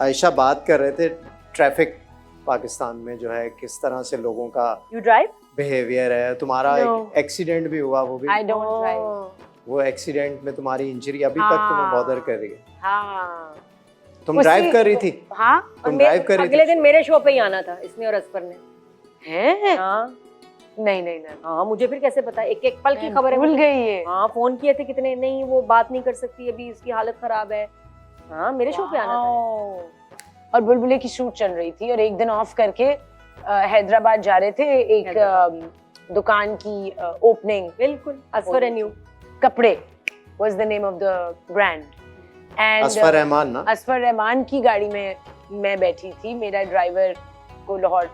आयशा बात कर रहे थे ट्रैफिक पाकिस्तान में जो है किस तरह से लोगों का You drive? बिहेवियर है। तुम्हारा No. एक एक्सीडेंट भी हुआ, वो भी I don't drive. वो एक्सीडेंट में तुम्हारी इंजरी अभी तक तुम्हें बॉदर कर रही है। हाँ तुम ड्राइव कर रही थी? हाँ तुम ड्राइव कर रही अगले थी? दिन मेरे शो पे ही आना था इसने और असफर ने। है हाँ नहीं हाँ, मुझे फिर कैसे पता, एक एक पल की खबर है। भूल गई है। हाँ, फोन किए थे कितने, नहीं वो बात नहीं कर सकती अभी, इसकी हालत खराब है। हाँ, मेरे शो पे आना था। और बुलबुले की शूट चल रही थी और एक दिन ऑफ करके हैदराबाद जा रहे थे, एक दुकान की ओपनिंग। बिल्कुल, असफर एंड यू। कपड़े was the name of the brand and Asfar Rahman ना? असफर रहमान की गाड़ी में मैं बैठी थी, मेरा ड्राइवर को लाहौर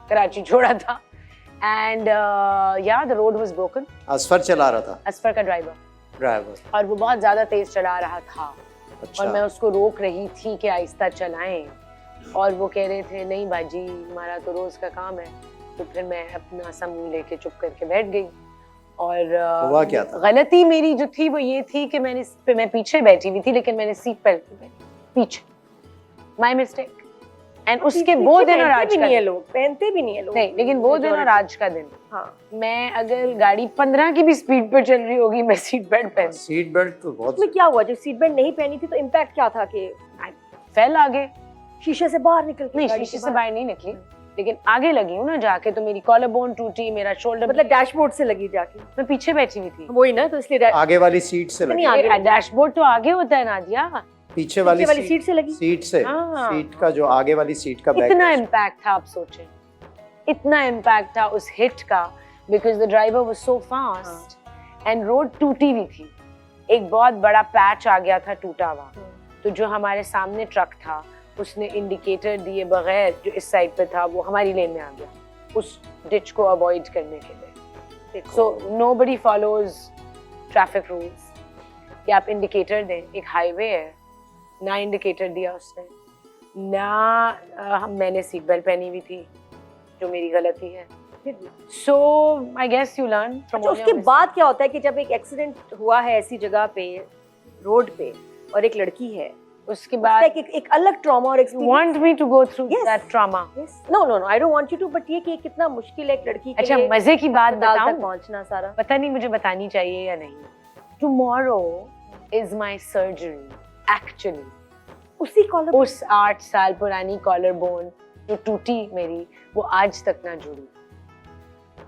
कराची छोड़ा था and yeah the road was broken। Asfar चला रहा था? असफर का ड्राइवर, और वो बहुत ज्यादा तेज चला रहा था। अच्छा। और मैं उसको रोक रही थी कि आहिस्ता चलाएं, और वो कह रहे थे नहीं बाजी हमारा तो रोज का काम है। तो फिर मैं अपना सा मुंह लेके चुप करके बैठ गई। और हुआ क्या था? गलती मेरी जो थी वो ये थी कि मैं पीछे बैठी हुई थी, लेकिन मैंने सीट बेल्ट पीछे, माय मिस्टेक। एंड उसके वो दिन और आज का नहीं है, लोग पहनते भी नहीं है लोग। नहीं, लेकिन वो दिन और आज का दिन, हाँ, मैं अगर गाड़ी 15 की भी स्पीड पर चल रही होगी मैं सीट बेल्ट पहन। सीट बेल्ट तो बहुत उसमें क्या हुआ जब सीट बेल्ट नहीं पहनी थी तो इम्पैक्ट क्या था कि फैल आगे? शीशे से बाहर निकल के? नहीं, शीशे से बाहर नहीं निकली, लेकिन आगे लगी हूँ ना जाके, तो मेरी कॉलर बोन टूटी, मेरा शोल्डर, मतलब डैशबोर्ड से लगी जाके? मैं पीछे बैठी हुई थी। वही ना, तो इसलिए आगे वाली सीट से लगी? आगे डैशबोर्ड तो आगे होता है नादिया, पीछे वाली सीट से लगी। सीट से? हाँ। सीट का जो आगे वाली सीट का इतना इम्पैक्ट था, आप सोचें इतना इम्पैक्ट था उस हिट का, because the driver was so fast and road टूटी हुई थी, एक बहुत बड़ा पैच आ गया था टूटा हुआ। तो जो हमारे सामने ट्रक था उसने इंडिकेटर दिए बगैर जो इस साइड पे था वो हमारी लेन में आ गया, उस डिच को अवॉइड करने के लिए। So nobody follows traffic rules कि आप इंडिकेटर दें, एक हाईवे है, ना इंडिकेटर दिया उसने, ना मैंने सीट बेल्ट पहनी हुई थी, जो मेरी गलती है। So I guess you learn from. उसके बाद क्या होता है कि जब एक एक्सीडेंट हुआ है ऐसी जगह पे, रोड पे, और एक लड़की है, उसके बाद एक अलग ट्रॉमा और experience. want me to go through that trauma? Yes. No, I don't want you to, but ये कि कितना मुश्किल है एक लड़की के अच्छा, लिए मजे की बात बताऊं, पहुंचना सारा। पता नहीं मुझे बतानी चाहिए या नहीं। Tomorrow is my surgery actually। उसी कॉलर, उस 8 साल पुरानी कॉलर बोन जो टूटी मेरी, वो आज तक ना जुड़ी।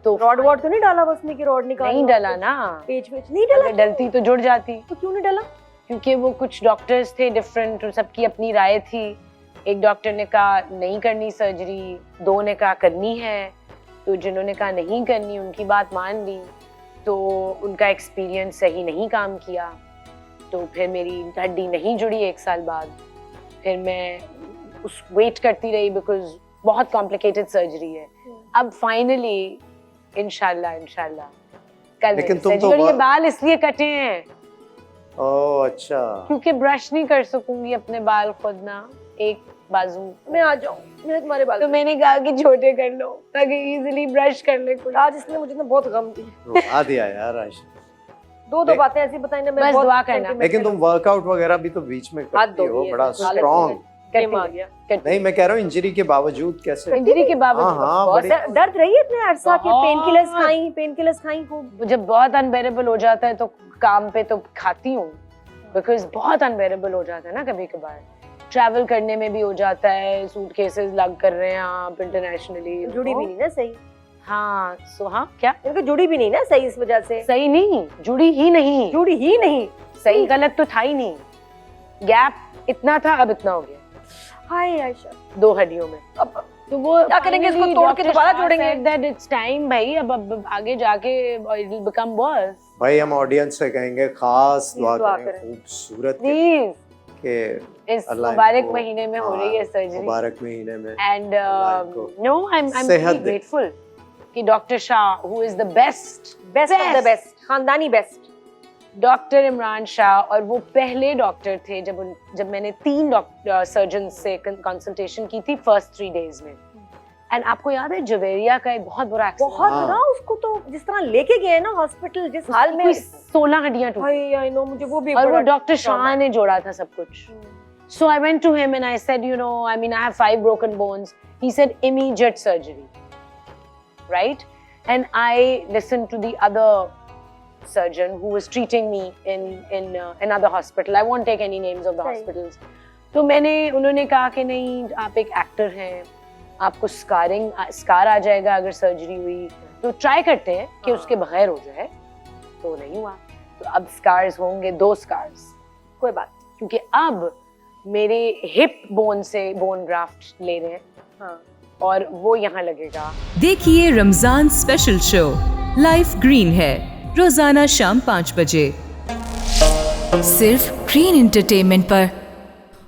तो रॉड तो नहीं डाला उसने कि रॉड निकाल? नहीं डला ना, पेज नहीं डला। अगर डलती तो जुड़ जाती। तो क्यों नहीं डला? क्योंकि वो कुछ डॉक्टर्स थे डिफरेंट, सबकी अपनी राय थी। एक डॉक्टर ने कहा नहीं करनी सर्जरी, 2 ने कहा करनी है, तो जिन्होंने कहा नहीं करनी उनकी बात मान ली, तो उनका एक्सपीरियंस सही नहीं काम किया, तो फिर मेरी हड्डी नहीं जुड़ी 1 साल बाद। फिर मैं उस वेट करती रही बिकॉज बहुत कॉम्प्लिकेटेड सर्जरी है। अब फाइनली इंशाल्लाह कल लेकिन तुम तो ये बाल इसलिए कटे हैं ओह अच्छा, क्योंकि ब्रश नहीं कर सकूंगी अपने बाल खुद ना, एक बाजू मैं आ जाऊं, मैं तुम्हारे बाल। तो मैंने कहा कि छोटे कर लो ताकि इजीली ब्रश कर ले। आज इसने मुझे ना बहुत गम दी, रुला दिया यार आयशा। दो बातें ऐसी बताई ना, मैं बस बहुत दुआ करना। लेकिन तुम वर्कआउट वगैरह भी तो बीच में करती हो, बड़ा स्ट्रांग। आ गया। नहीं, मैं कह रहा हूँ इंजरी के बावजूद कैसे? इंजरी के बावजूद हाँ, बहुत बड़ी- दर्द रही है इतने अरसा के, बहुत। पेन किलर्स खाई खूब। जब बहुत अनबेरेबल हो जाता है तो काम पे तो खाती हूँ, बिकॉज बहुत अनबेरेबल हो जाता है ना, कभी कभार ट्रैवल करने में भी हो जाता है, सूटकेसेस लग कर रहे हैं आप इंटरनेशनली, जुड़ी भी नहीं ना सही। हाँ सो हाँ क्या इनको जुड़ी भी नहीं ना सही, इस वजह से। सही नहीं, जुड़ी ही नहीं, सही गलत तो था ही नहीं, गैप इतना था, अब इतना हो गया। हाय आयशा, 2 हड्डियों में। अब तो वो क्या करेंगे, इसको तोड़ के दोबारा जोड़ेंगे? दैट इट्स टाइम भाई, अब आगे जाके इट विल बिकम वर्स। भाई हम ऑडियंस से कहेंगे खास दुआ करें खूबसूरत प्लीज के इस अल्लाह मुबारक इनको- महीने में हो रही है सर्जरी, मुबारक महीने में, एंड इनको नो आई एम सेहत वेरी दे। ग्रेटफुल कि doctor Shah who is the best of the best, खानदानी बेस्ट डॉक्टर इमरान शाह, और वो पहले डॉक्टर थे जब मैंने 3 सर्जन से कंसल्टेशन की थी फर्स्ट 3 डेज में। एंड आपको याद है जवेरिया का एक बहुत बुरा एक्सीडेंट, बहुत हाँ। ना, उसको तो जिस तरह लेके गए ना हॉस्पिटल, जिस हाल में 16 हड्डियां टूटी, भाई आई नो, मुझे वो भी और वो बड़ा डॉक्टर शाह ने जोड़ा था सब कुछ। So I went to him and I said, you know, I mean, I have 5 broken bones. He said, immediate surgery, right? And I listened to the other surgeon who was treating me in another hospital. I won't take any names of the Right. hospitals. तो उन्होंने कहा कि नहीं, आप एक actor हैं, आपको scar आ जाएगा अगर सर्जरी हुई, तो ट्राई करते हैं कि उसके बगैर हो जाए. तो नहीं हुआ. तो अब स्कार्स होंगे, 2 स्कार्स. कोई बात नहीं. क्योंकि अब मेरे हिप बोन से बोन ग्राफ्ट ले रहे हैं. हाँ. और वो यहाँ लगेगा. देखिए Ramzan special show life green है रोजाना शाम 5 बजे सिर्फ ग्रीन एंटरटेनमेंट पर.